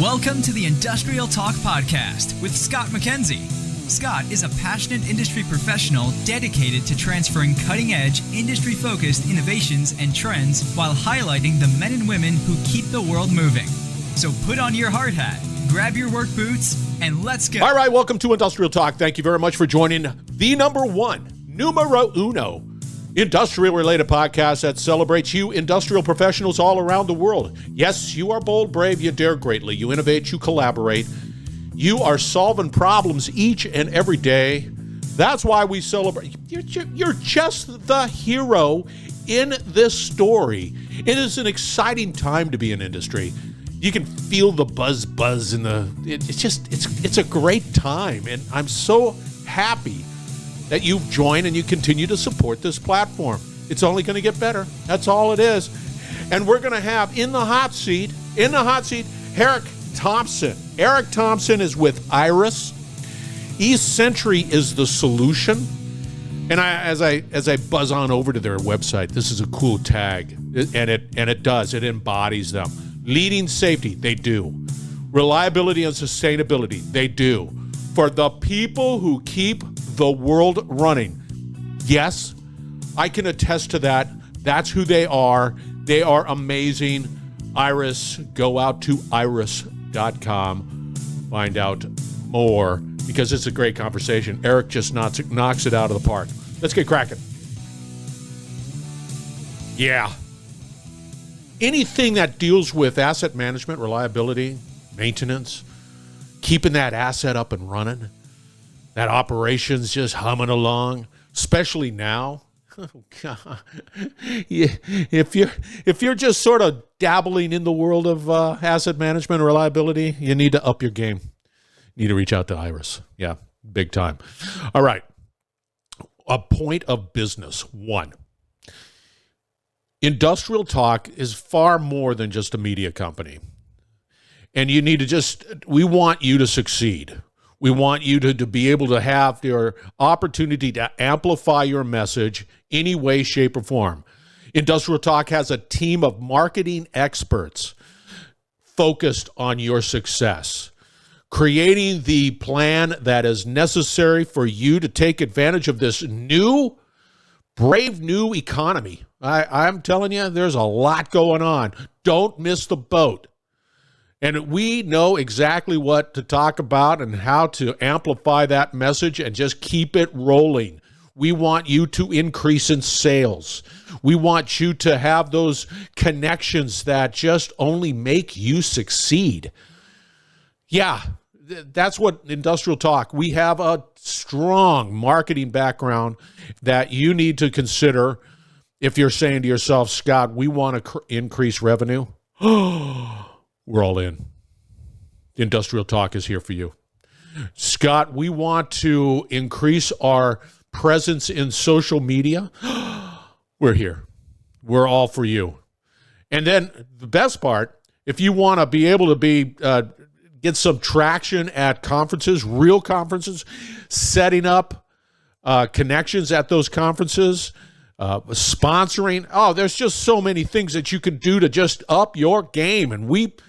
Welcome to the Industrial Talk Podcast with Scott MacKenzie. Scott is a passionate industry professional dedicated to transferring cutting-edge, industry-focused innovations and trends while highlighting the men and women who keep the world moving. So put on your hard hat, grab your work boots, and let's go. All right, welcome to Industrial Talk. Thank you very much for joining the numero uno, industrial-related podcast that celebrates you industrial professionals all around the world. Yes, you are bold, brave, you dare greatly, you innovate, you collaborate. You are solving problems each and every day. That's why we celebrate. You're just the hero in this story. It is an exciting time to be in industry. You can feel the buzz in the. It's a great time, and I'm so happy that you've joined and you continue to support this platform. It's only going to get better. That's all it is. And we're going to have in the hot seat, Eric Thompson. Eric Thompson is with IRISS. E-Sentry is the solution. And as I buzz on over to their website, this is a cool tag, and it embodies them. Leading safety, they do. Reliability and sustainability, they do. For the people who keep the world running. Yes, I can attest to that. That's who they are. They are amazing. IRISS, go out to IRISS.com, find out more, because it's a great conversation. Eric just knocks it out of the park. Let's get cracking. Yeah. Anything that deals with asset management, reliability, maintenance, keeping that asset up and running, that operation's just humming along, especially now. Oh, God. Yeah. If you're just sort of dabbling in the world of asset management and reliability, you need to up your game. You need to reach out to IRISS. Yeah, big time. All right. A point of business. 1. Industrial Talk is far more than just a media company. And you need to we want you to succeed. We want you to be able to have your opportunity to amplify your message any way, shape, or form. Industrial Talk has a team of marketing experts focused on your success, creating the plan that is necessary for you to take advantage of this new, brave new economy. I'm telling you, there's a lot going on. Don't miss the boat. And we know exactly what to talk about and how to amplify that message and just keep it rolling. We want you to increase in sales. We want you to have those connections that just only make you succeed. Yeah, that's what Industrial Talk. We have a strong marketing background that you need to consider if you're saying to yourself, Scott, we want to increase revenue. We're all in. Industrial Talk is here for you. Scott, we want to increase our presence in social media. We're here. We're all for you. And then the best part, if you want to be able to get some traction at conferences, real conferences, setting up connections at those conferences, sponsoring. Oh, there's just so many things that you can do to just up your game, and we've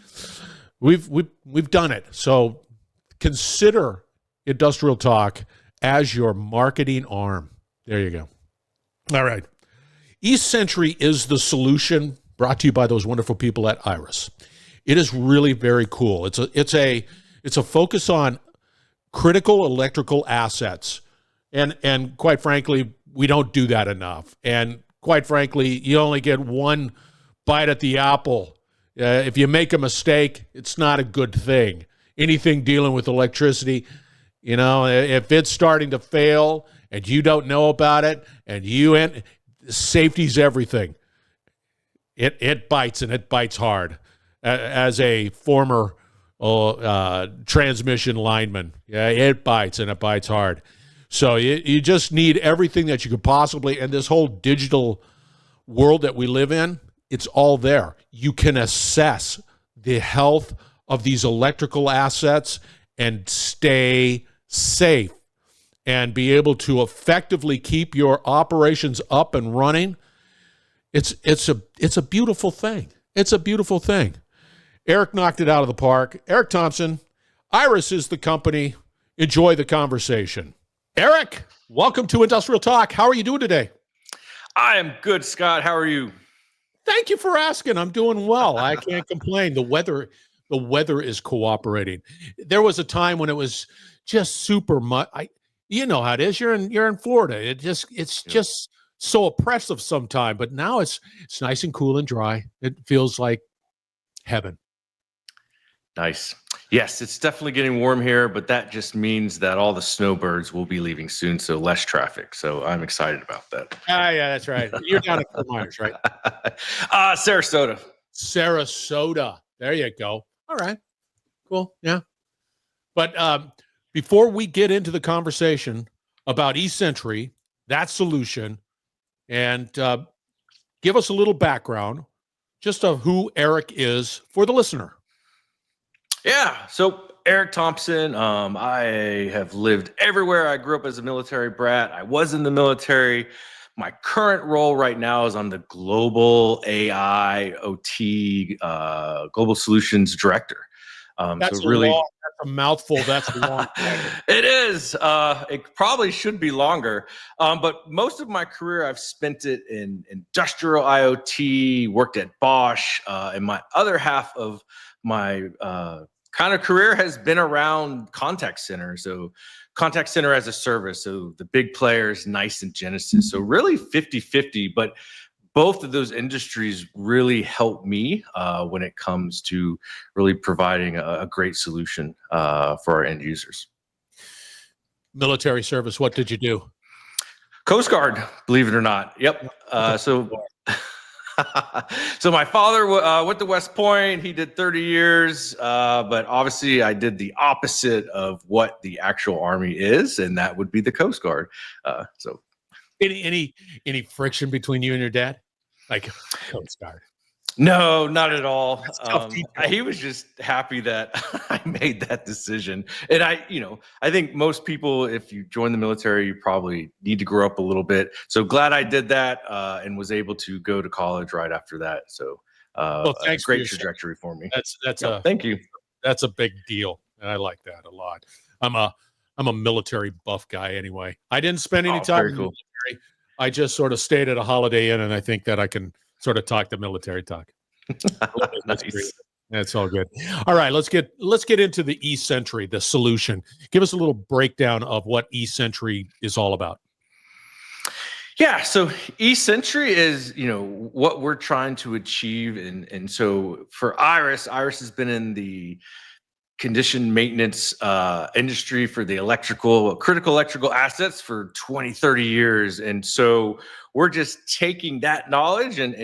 done it. So consider Industrial Talk as your marketing arm. There you go. All right. E-Sentry is the solution, brought to you by those wonderful people at IRISS. It is really very cool. It's a focus on critical electrical assets, and quite frankly, we don't do that enough. And quite frankly, you only get one bite at the apple. If you make a mistake, it's not a good thing. Anything dealing with electricity, if it's starting to fail and you don't know about it, and safety's everything. It bites, and it bites hard. As a former transmission lineman, yeah, it bites, and it bites hard. So you just need everything that you could possibly, and this whole digital world that we live in, it's all there. You can assess the health of these electrical assets and stay safe and be able to effectively keep your operations up and running. It's a beautiful thing. It's a beautiful thing. Eric knocked it out of the park. Eric Thompson, IRISS is the company. Enjoy the conversation. Eric, welcome to Industrial Talk. How are you doing today? I am good, Scott. How are you? Thank you for asking. I'm doing well. I can't complain. The weather is cooperating. There was a time when it was just super much. You know how it is. You're in Florida. It's just so oppressive sometimes. But now it's nice and cool and dry. It feels like heaven. Nice. Yes, it's definitely getting warm here, but that just means that all the snowbirds will be leaving soon, so less traffic. So I'm excited about that. Yeah, that's right. You're down at Fort Myers, right? Sarasota. Sarasota. There you go. All right. Cool. Yeah. But before we get into the conversation about E-Sentry, that solution, and give us a little background just of who Eric is for the listener. Yeah. So Eric Thompson, I have lived everywhere. I grew up as a military brat. I was in the military. My current role right now is I'm the global AI OT global solutions director. That's so really, that's a mouthful. That's a long title. It is. It probably should be longer. But most of my career, I've spent it in industrial IoT, worked at Bosch, and my other half of my kind of career has been around contact center. So contact center as a service. So the big players, NICE and Genesis. So really 50-50, but both of those industries really help me when it comes to really providing a great solution for our end users. Military service, what did you do? Coast Guard, believe it or not. Yep. So my father went to West Point. He did 30 years, but obviously I did the opposite of what the actual Army is, and that would be the Coast Guard. So, any friction between you and your dad, like Coast Guard? No, not at all. He was just happy that I made that decision. And I think most people, if you join the military, you probably need to grow up a little bit. So glad I did that and was able to go to college right after that. So thanks. Great trajectory for me. Thank you. That's a big deal. And I like that a lot. I'm a military buff guy anyway. I didn't spend any time in the military. I just sort of stayed at a Holiday Inn, and I think that I can sort of talk the military talk. Nice. That's all good. All right, let's get into the E-Sentry, the solution. Give us a little breakdown of what E-Sentry is all about. Yeah, so E-Sentry is, what we're trying to achieve. And so for IRISS has been in the condition maintenance industry for the critical electrical assets for 20, 30 years. And so we're just taking that knowledge and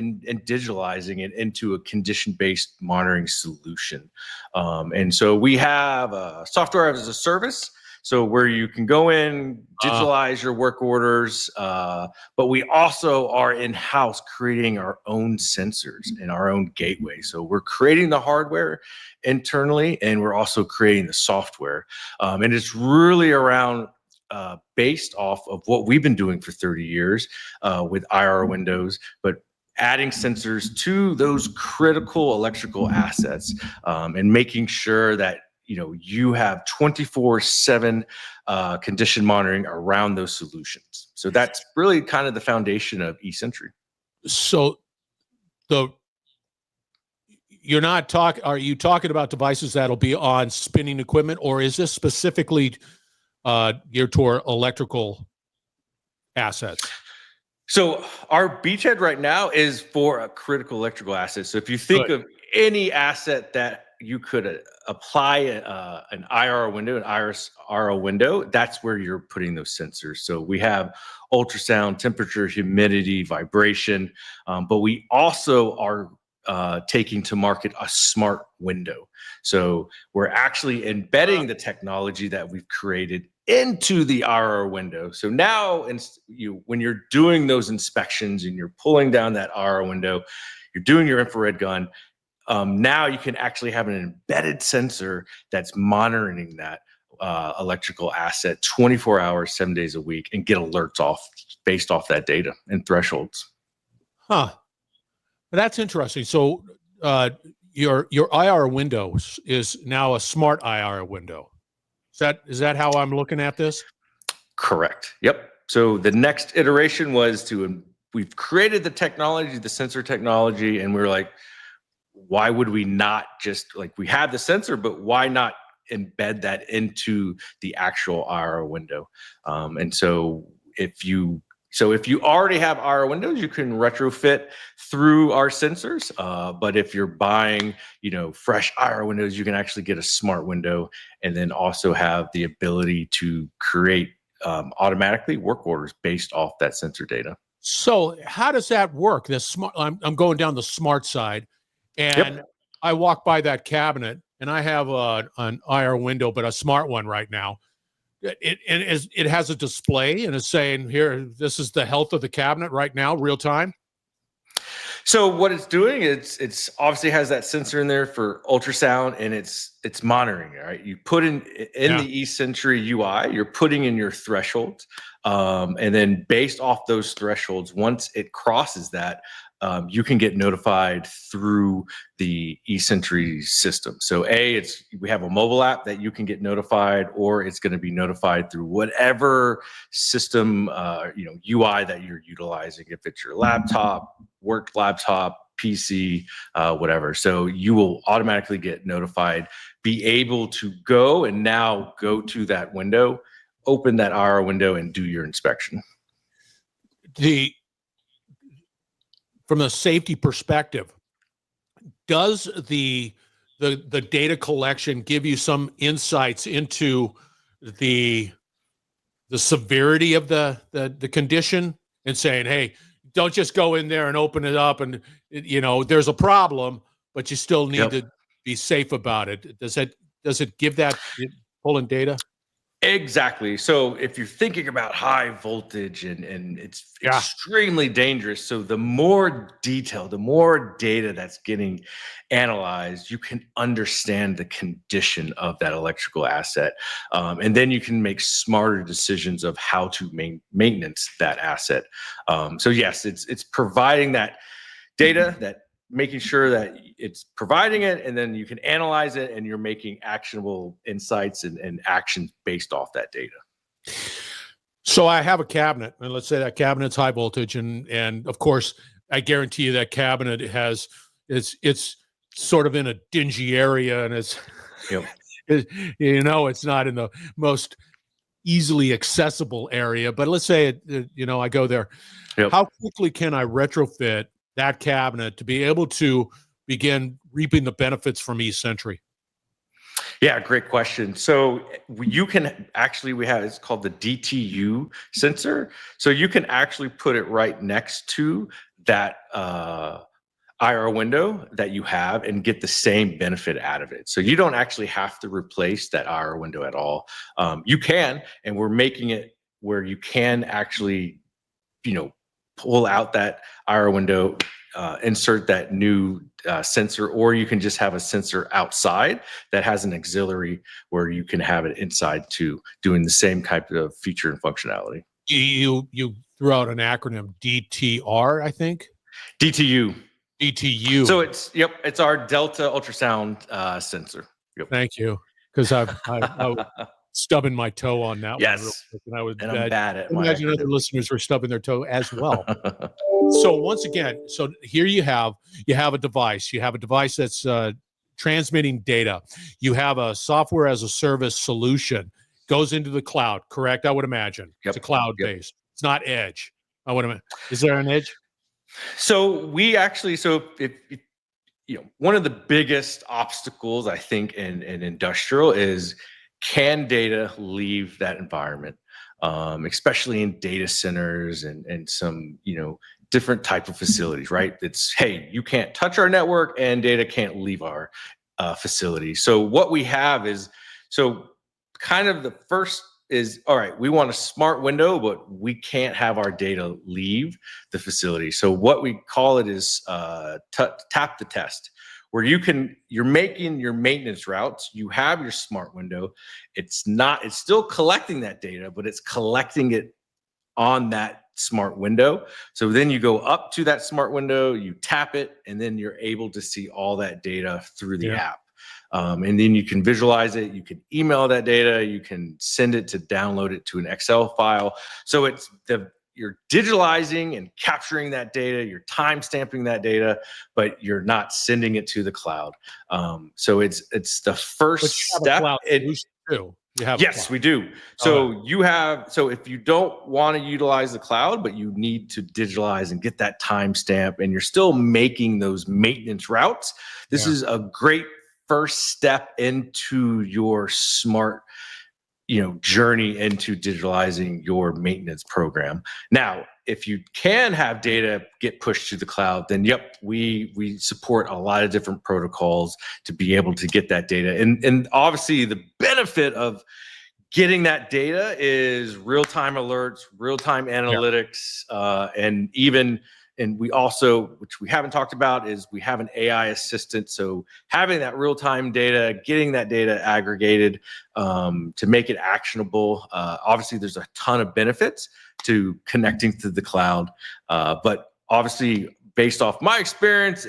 digitalizing it into a condition-based monitoring solution. And so we have a software as a service. So where you can go in, digitalize your work orders, but we also are in-house creating our own sensors and our own gateway. So we're creating the hardware internally, and we're also creating the software. And it's really around based off of what we've been doing for 30 years with IR windows, but adding sensors to those critical electrical assets and making sure that you have 24/7 condition monitoring around those solutions. So that's really kind of the foundation of E-Sentry. So are you talking about devices that'll be on spinning equipment, or is this specifically geared toward electrical assets? So our beachhead right now is for a critical electrical asset. So if you think of any asset that you could apply an IR window, an IRISS RO window, that's where you're putting those sensors. So we have ultrasound, temperature, humidity, vibration, but we also are taking to market a smart window. So we're actually embedding the technology that we've created into the IR window. So now when you're doing those inspections and you're pulling down that IR window, you're doing your infrared gun, now you can actually have an embedded sensor that's monitoring that electrical asset 24 hours, 7 days a week, and get alerts based off that data and thresholds. Huh. That's interesting. So your IR window is now a smart IR window. Is that how I'm looking at this? Correct. Yep. So the next iteration was we've created the technology, the sensor technology, and we were like, why would we not just, like, we have the sensor, but why not embed that into the actual IR window? And so if you already have IR windows, you can retrofit through our sensors. But if you're buying, fresh IR windows, you can actually get a smart window, and then also have the ability to create automatically work orders based off that sensor data. So how does that work? I'm going down the smart side, and Yep. I walk by that cabinet, and I have an IR window, but a smart one right now. It has a display, and it's saying, here, this is the health of the cabinet right now, real time. So what it's doing, it's obviously has that sensor in there for ultrasound, and it's monitoring it, right? You put in the E-Sentry UI, you're putting in your thresholds, and then based off those thresholds, once it crosses that, you can get notified through the E-Sentry system. So we have a mobile app that you can get notified, or it's going to be notified through whatever system, UI that you're utilizing. If it's your laptop, work laptop, PC, whatever. So you will automatically get notified, be able to go to that window, open that IR window, and do your inspection. From a safety perspective, does the data collection give you some insights into the severity of the condition, and saying, hey, don't just go in there and open it up and there's a problem, but you still need to be safe about it? Does it give that pulling data? Exactly. So if you're thinking about high voltage and it's extremely dangerous, so the more detail, the more data that's getting analyzed, you can understand the condition of that electrical asset. And then you can make smarter decisions of how to maintenance that asset. So yes, it's providing that data, that making sure that it's providing it, and then you can analyze it, and you're making actionable insights and actions based off that data. So I have a cabinet, and let's say that cabinet's high voltage, and of course, I guarantee you that cabinet it's sort of in a dingy area, and it's it's not in the most easily accessible area. But let's say I go there. How quickly can I retrofit that cabinet to be able to begin reaping the benefits from E-Sentry? Yeah, great question. So you can actually, it's called the DTU sensor. So you can actually put it right next to that IR window that you have and get the same benefit out of it. So you don't actually have to replace that IR window at all. You can, and we're making it where you can actually, pull out that IR window, insert that new sensor, or you can just have a sensor outside that has an auxiliary where you can have it inside too, doing the same type of feature and functionality. You threw out an acronym, DTR, I think? DTU. DTU. So it's our Delta ultrasound sensor. Yep. Thank you, because I was stubbing my toe on that one real quick, and I'm bad at imagine other listeners were stubbing their toe as well. So once again, here you have a device. You have a device that's transmitting data. You have a software as a service solution, goes into the cloud, correct? I would imagine. It's a cloud based. It's not edge. I would imagine. Is there an edge? So if one of the biggest obstacles, I think, in industrial is, can data leave that environment, especially in data centers and some, different type of facilities, right? It's, hey, you can't touch our network and data can't leave our facility. So what we have is, kind of the first is, all right, we want a smart window, but we can't have our data leave the facility. So what we call it is tap the test, where you're making your maintenance routes, you have your smart window. It's still collecting that data, but it's collecting it on that smart window. So then you go up to that smart window, you tap it, and then you're able to see all that data through the app. And then you can visualize it, you can email that data, you can send it to download it to an Excel file. So you're digitalizing and capturing that data, you're time stamping that data, but you're not sending it to the cloud. So it's the first step. Yes, we do. So so if you don't want to utilize the cloud, but you need to digitalize and get that timestamp, and you're still making those maintenance routes, this is a great first step into your smart, journey into digitalizing your maintenance program. Now, if you can have data get pushed to the cloud, then we support a lot of different protocols to be able to get that data. And obviously the benefit of getting that data is real-time alerts, real-time analytics, and we also, which we haven't talked about, is we have an AI assistant. So having that real-time data, getting that data aggregated to make it actionable. Obviously, there's a ton of benefits to connecting to the cloud, but obviously, based off my experience,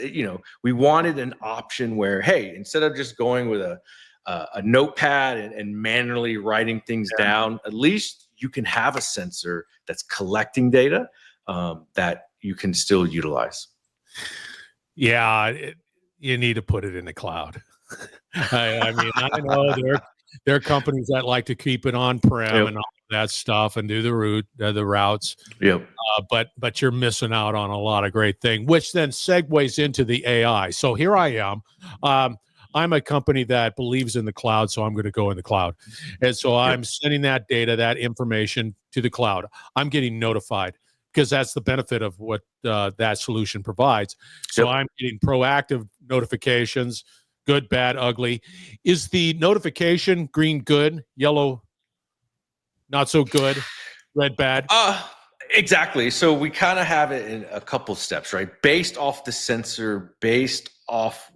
we wanted an option where, hey, instead of just going with a notepad and manually writing things down, at least you can have a sensor that's collecting data that you can still utilize. Yeah, you need to put it in the cloud. I mean, I know there are companies that like to keep it on-prem and all that stuff and do the routes. Yep. But you're missing out on a lot of great things, which then segues into the AI. So here I am. I'm a company that believes in the cloud, so I'm going to go in the cloud. And so I'm sending that data, that information to the cloud. I'm getting notified because that's the benefit of what that solution provides. So I'm getting proactive notifications, good, bad, ugly. Is the notification green good, yellow not so good, red bad? Exactly. So we kind of have it in a couple steps, right? Based off the sensor, based off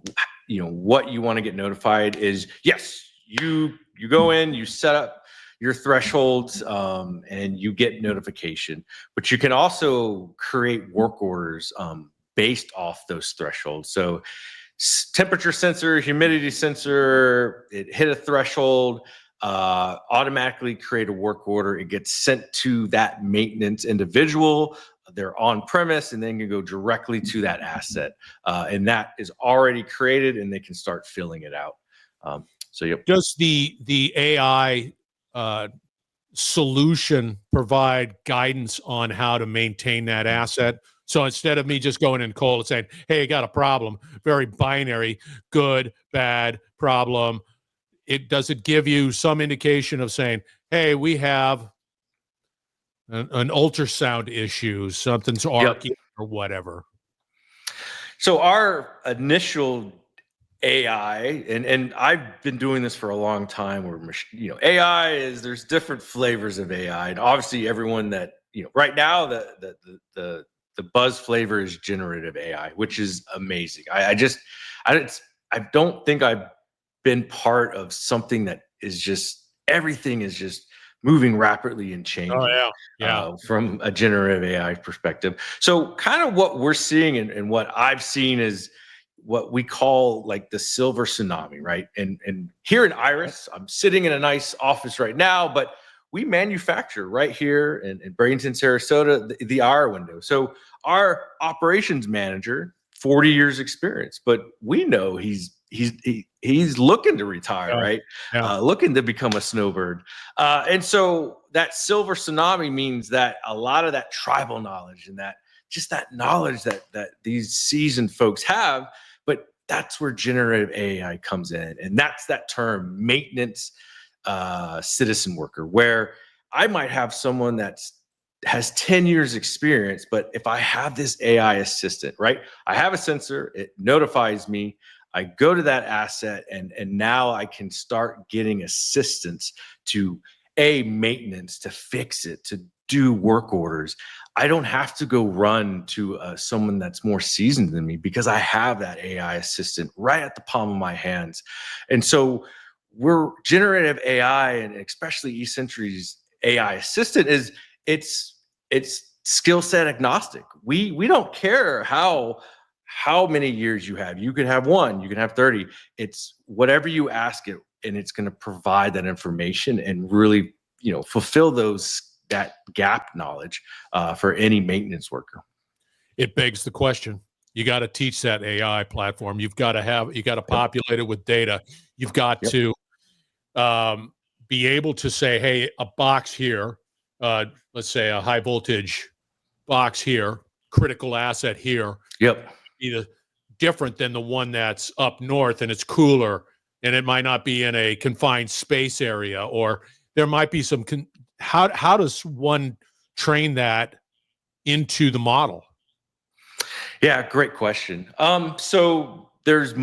what you want to get notified is, yes, you go in, you set up your thresholds, and you get notification. But you can also create work orders based off those thresholds. So temperature sensor, humidity sensor, it hit a threshold, automatically create a work order. It gets sent to that maintenance individual. They're on premise, and then can go directly to that asset. And that is already created, and they can start filling it out. Does the AI solution provide guidance on how to maintain that asset? So instead of me just going in cold and saying, hey, I got a problem, very binary, good, bad, problem, does it give you some indication of saying, hey, we have an ultrasound issue, something's arcing or whatever? So our initial AI, and I've been doing this for a long time, where AI there's different flavors of AI, and obviously everyone that right now the buzz flavor is generative AI, which is amazing. I don't think I've been part of something that is just, everything is just moving rapidly and changing from a generative AI perspective. So kind of what we're seeing and what I've seen is what we call like the silver tsunami, right? And here in IRISS, I'm sitting in a nice office right now, but we manufacture right here in Bradenton, Sarasota, the IR window. So our operations manager, 40 years experience, but we know he's looking to retire, right? Looking to become a snowbird. And so that silver tsunami means that a lot of that tribal knowledge and that knowledge that these seasoned folks have, but that's where generative AI comes in. And that's that term, maintenance citizen worker, where I might have someone that has 10 years experience, but if I have this AI assistant, right? I have a sensor, it notifies me, I go to that asset, and now I can start getting assistance to maintenance, to fix it, to do work orders. I don't have to go run to someone that's more seasoned than me, because I have that AI assistant right at the palm of my hands. And so we're generative AI, and especially E-Sentry's AI assistant, it's skill set agnostic. We don't care how many years you have. You can have 1, you can have 30. It's whatever you ask it, and it's going to provide that information and really, fulfill that gap knowledge for any maintenance worker. It begs the question. You got to teach that AI platform. You got to populate it with data. You've got to be able to say, hey, a box here, let's say a high voltage box here, critical asset here. Yep. Either different than the one that's up north and it's cooler and it might not be in a confined space area, or there might be some how does one train that into the model? Yeah, great question. So there's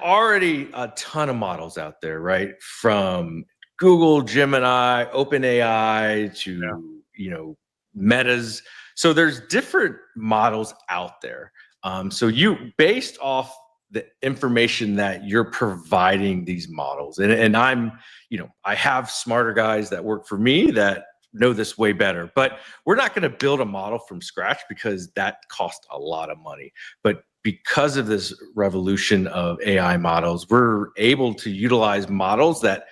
already a ton of models out there, right? From Google, Gemini, OpenAI to, Meta's. So there's different models out there. So based off the information that you're providing these models, and I have smarter guys that work for me that know this way better, but we're not going to build a model from scratch because that costs a lot of money. But because of this revolution of AI models, we're able to utilize models that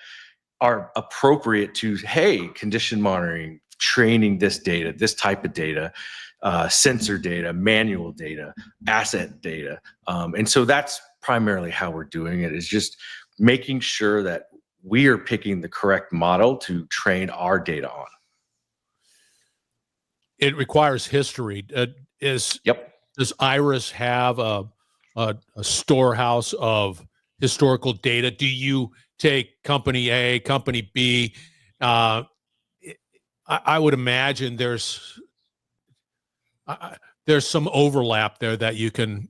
are appropriate to, hey, condition monitoring, training this data, this type of data, sensor data, manual data, asset data. And so that's primarily how we're doing it, is just making sure that we are picking the correct model to train our data on. It requires history. Does IRISS have a storehouse of historical data? Do you take company A, company B? I would imagine there's some overlap there that you can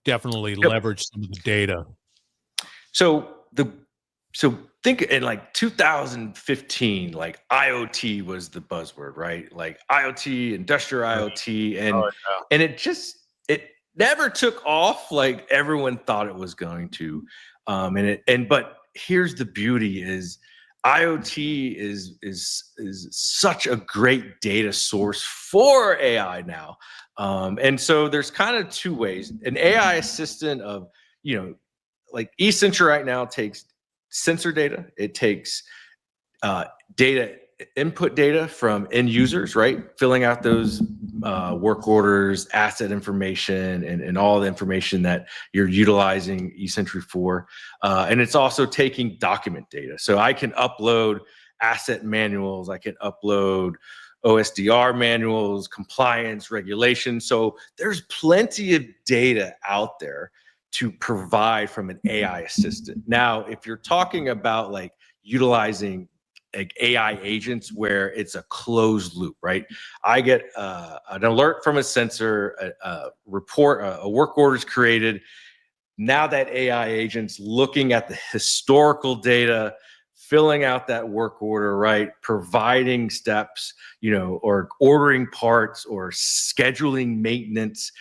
definitely leverage some of the data. So think in like 2015, like IoT was the buzzword, right? Like IoT, industrial IoT, and it never took off like everyone thought it was going to. But here's the beauty is IoT is such a great data source for AI now. And so there's kind of two ways. An AI assistant of, like E-Sentry right now takes sensor data. It takes input data from end users, right? Filling out those work orders, asset information, and all the information that you're utilizing E-Sentry for. And it's also taking document data. So I can upload asset manuals. I can upload OSDR manuals, compliance, regulations. So there's plenty of data out there to provide from an AI assistant. Now, if you're talking about like utilizing like AI agents where it's a closed loop, right? I get an alert from a sensor, a report, a work order is created. Now that AI agent's looking at the historical data, filling out that work order, right? Providing steps, or ordering parts or scheduling maintenance.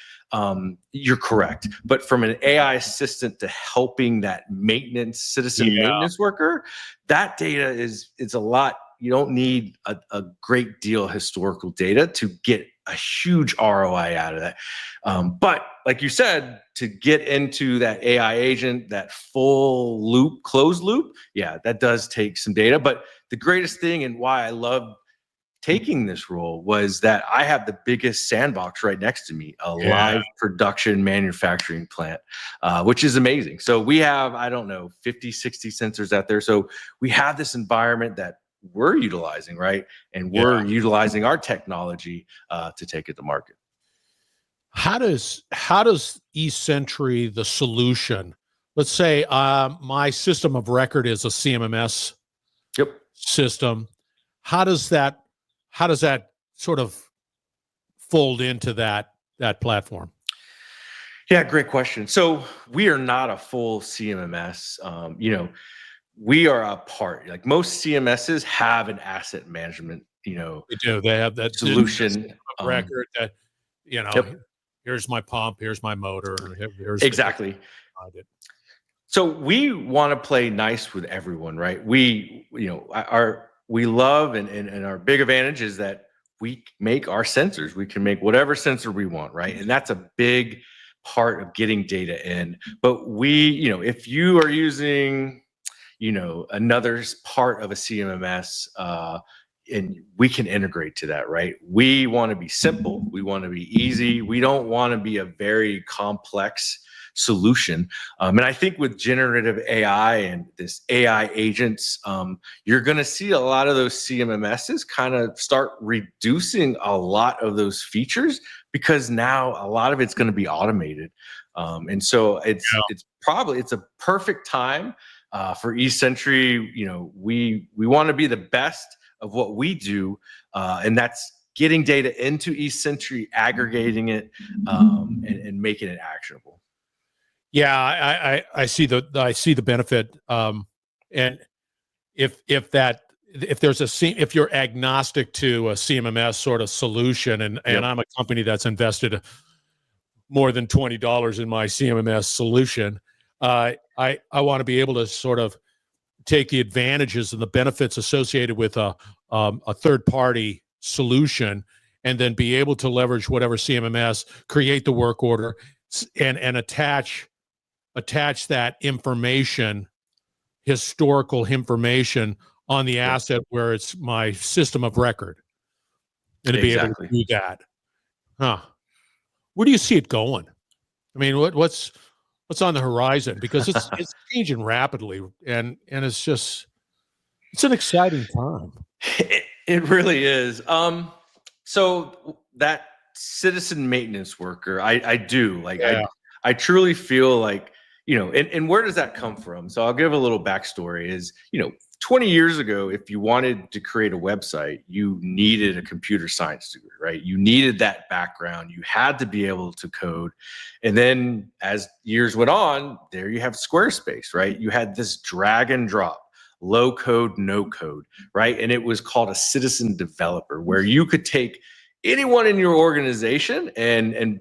You're correct. But from an AI assistant to helping that citizen maintenance worker, that data is a lot. You don't need a great deal of historical data to get a huge ROI out of that. But like you said, to get into that AI agent, that full loop, closed loop, that does take some data. But the greatest thing and why I love taking this role was that I have the biggest sandbox right next to me, a live production manufacturing plant, which is amazing. So we have, 50, 60 sensors out there. So we have this environment that we're utilizing, right? And we're utilizing our technology to take it to market. How does E-Sentry, the solution, let's say my system of record is a CMMS system. How does that sort of fold into that platform? Yeah, great question. So we are not a full CMMS. We are a part. Like most CMSs have an asset management, they do. They have that solution of record that, here's my pump, here's my motor, here's exactly. So we want to play nice with everyone, right? We're we love and our big advantage is that we make our sensors. We can make whatever sensor we want, right? And that's a big part of getting data in. But if you are using, another part of a CMMS, and we can integrate to that, right? We want to be simple. We want to be easy. We don't want to be a very complex solution. And I think with generative AI and this AI agents, you're going to see a lot of those CMMSs kind of start reducing a lot of those features because now a lot of it's going to be automated. And so it's a perfect time for E-Sentry. We want to be the best of what we do, and that's getting data into E-Sentry, aggregating it, and making it actionable. Yeah, I see the benefit, and if you're agnostic to a CMMS sort of solution, and I'm a company that's invested more than $20 in my CMMS solution, I want to be able to sort of take the advantages and the benefits associated with a third-party solution, and then be able to leverage whatever CMMS, create the work order, and attach that information, historical information, on the asset where it's my system of record, and to be able to do that. Where do you see it going? I mean, what's on the horizon? Because it's changing rapidly, and it's an exciting time. It really is. So that citizen maintenance worker, I do like. I truly feel like, and where does that come from? So I'll give a little backstory. Is 20 years ago, if you wanted to create a website, you needed a computer science degree, right? You needed that background. You had to be able to code. And then as years went on, there you have Squarespace, right? You had this drag and drop, low code, no code, right? And it was called a citizen developer, where you could take anyone in your organization and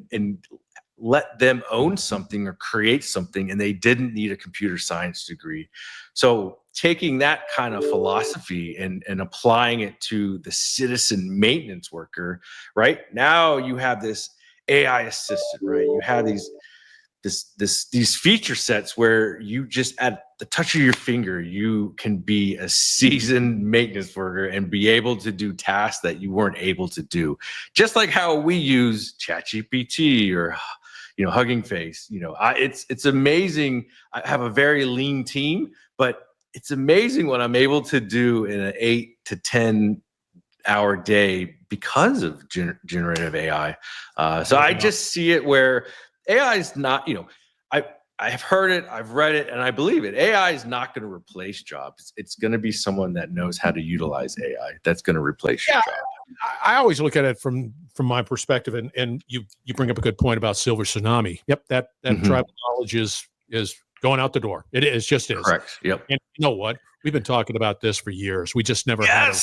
let them own something or create something, and they didn't need a computer science degree. So taking that kind of philosophy and applying it to the citizen maintenance worker, right? Now you have this AI assistant, right? You have these feature sets where you just, at the touch of your finger, you can be a seasoned maintenance worker and be able to do tasks that you weren't able to do. Just like how we use ChatGPT or Hugging Face. It's amazing. I have a very lean team, but it's amazing what I'm able to do in an 8 to 10 hour day because of generative AI. So I just see it where AI is not, I've heard it, I've read it, and I believe it. AI is not going to replace jobs. It's going to be someone that knows how to utilize AI that's going to replace your job. I always look at it from my perspective, and you bring up a good point about silver tsunami. Yep, that tribal knowledge is going out the door. It is just is. Correct. Yep. And you know what? We've been talking about this for years. We just never had a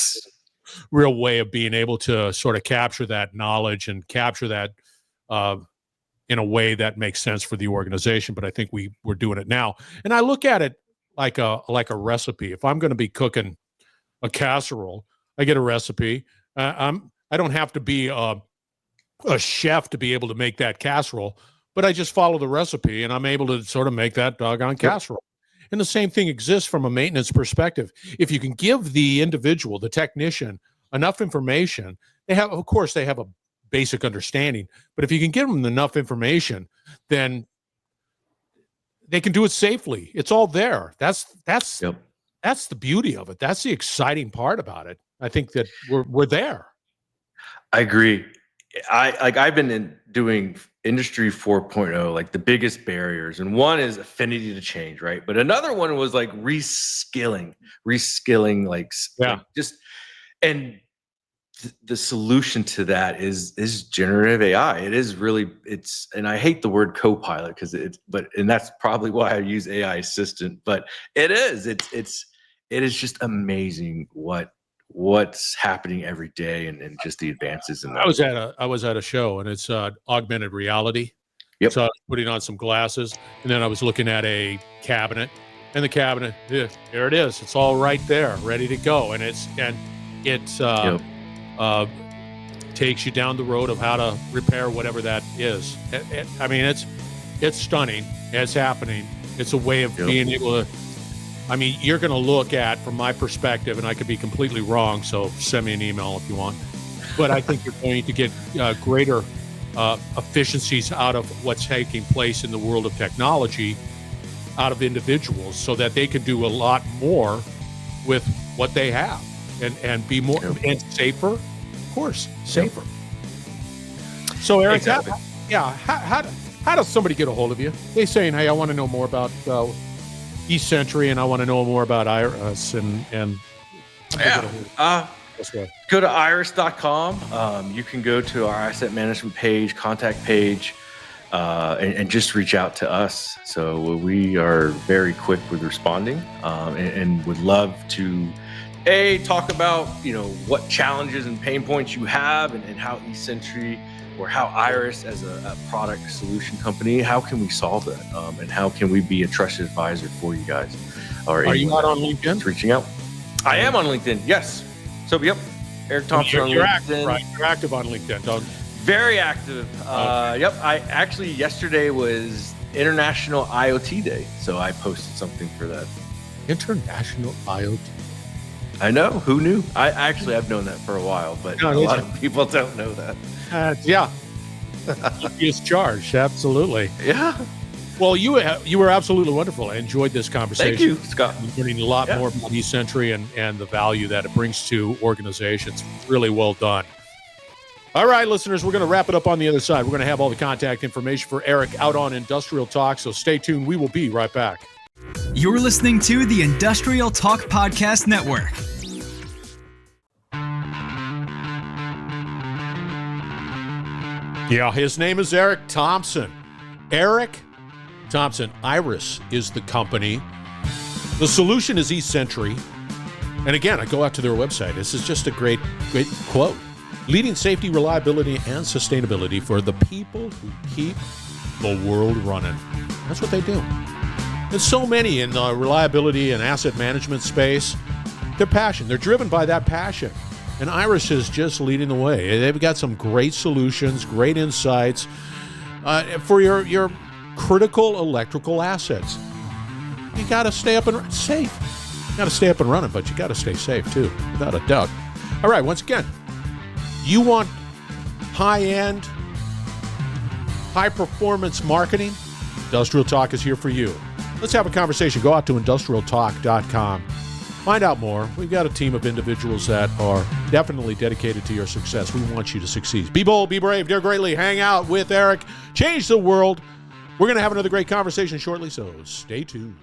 real way of being able to sort of capture that knowledge and capture that in a way that makes sense for the organization. But I think we're doing it now. And I look at it like a recipe. If I'm going to be cooking a casserole, I get a recipe. I don't have to be a chef to be able to make that casserole, but I just follow the recipe, and I'm able to sort of make that doggone casserole. And the same thing exists from a maintenance perspective. If you can give the individual, the technician, enough information, of course, they have a basic understanding, but if you can give them enough information, then they can do it safely. It's all there. That's the beauty of it. That's the exciting part about it. I think that we're there. I agree. I've been doing industry 4.0, like the biggest barriers. And one is affinity to change, right? But another one was like reskilling, and the solution to that is generative AI. It is really, and I hate the word co-pilot and that's probably why I use AI assistant, but it is just amazing what's happening every day and just the advances in that. I was at a show, and it's augmented reality. Yep. So I was putting on some glasses, and then I was looking at a cabinet, And the cabinet, yeah, there it is. It's all right there, ready to go. And it takes you down the road of how to repair whatever that is. I mean, it's stunning. It's happening. It's a way of being able to. I mean, you're going to look at, from my perspective, and I could be completely wrong, so send me an email if you want. But I think you're going to get greater efficiencies out of what's taking place in the world of technology, out of individuals, so that they can do a lot more with what they have and be more and safer, of course, safer. So, Eric, Exactly. how does somebody get a hold of you? They saying, hey, I want to know more about E-Sentry, and I want to know more about IRISS, and go to IRISS.com. You can go to our asset management page, contact page, and just reach out to us. So we are very quick with responding, and would love to talk about what challenges and pain points you have, and how E-Sentry or how IRISS as a product solution company, how can we solve that, and how can we be a trusted advisor for you guys? Are you not on LinkedIn? Reaching out. I am on LinkedIn. Yes. So Eric Thompson on you're LinkedIn. active, right? You're active on LinkedIn, Doug. Very active. Yep. I actually, yesterday was International IoT Day, so I posted something for that. International IoT. I know. Who knew? I've known that for a while, but a lot of people don't know that. Yeah. Is charged. Absolutely. Yeah. Well, you were absolutely wonderful. I enjoyed this conversation. Thank you, Scott. I'm learning a lot more about E-Sentry and the value that it brings to organizations. Really well done. All right, listeners, we're going to wrap it up on the other side. We're going to have all the contact information for Eric out on Industrial Talk, so stay tuned. We will be right back. You're listening to the Industrial Talk Podcast Network. Yeah, his name is Eric Thompson. Eric Thompson. IRISS is the company. The solution is E-Sentry. And again, I go out to their website. This is just a great quote. Leading safety, reliability, and sustainability for the people who keep the world running. That's what they do. There's so many in the reliability and asset management space. They're passionate. They're driven by that passion. And IRISS is just leading the way. They've got some great solutions, great insights for your critical electrical assets. You got to stay up and safe. You got to stay up and running, but you got to stay safe too, without a doubt. All right, once again, you want high-end, high-performance marketing? Industrial Talk is here for you. Let's have a conversation. Go out to industrialtalk.com. Find out more. We've got a team of individuals that are definitely dedicated to your success. We want you to succeed. Be bold, be brave, dare greatly. Hang out with Eric. Change the world. We're going to have another great conversation shortly, so stay tuned.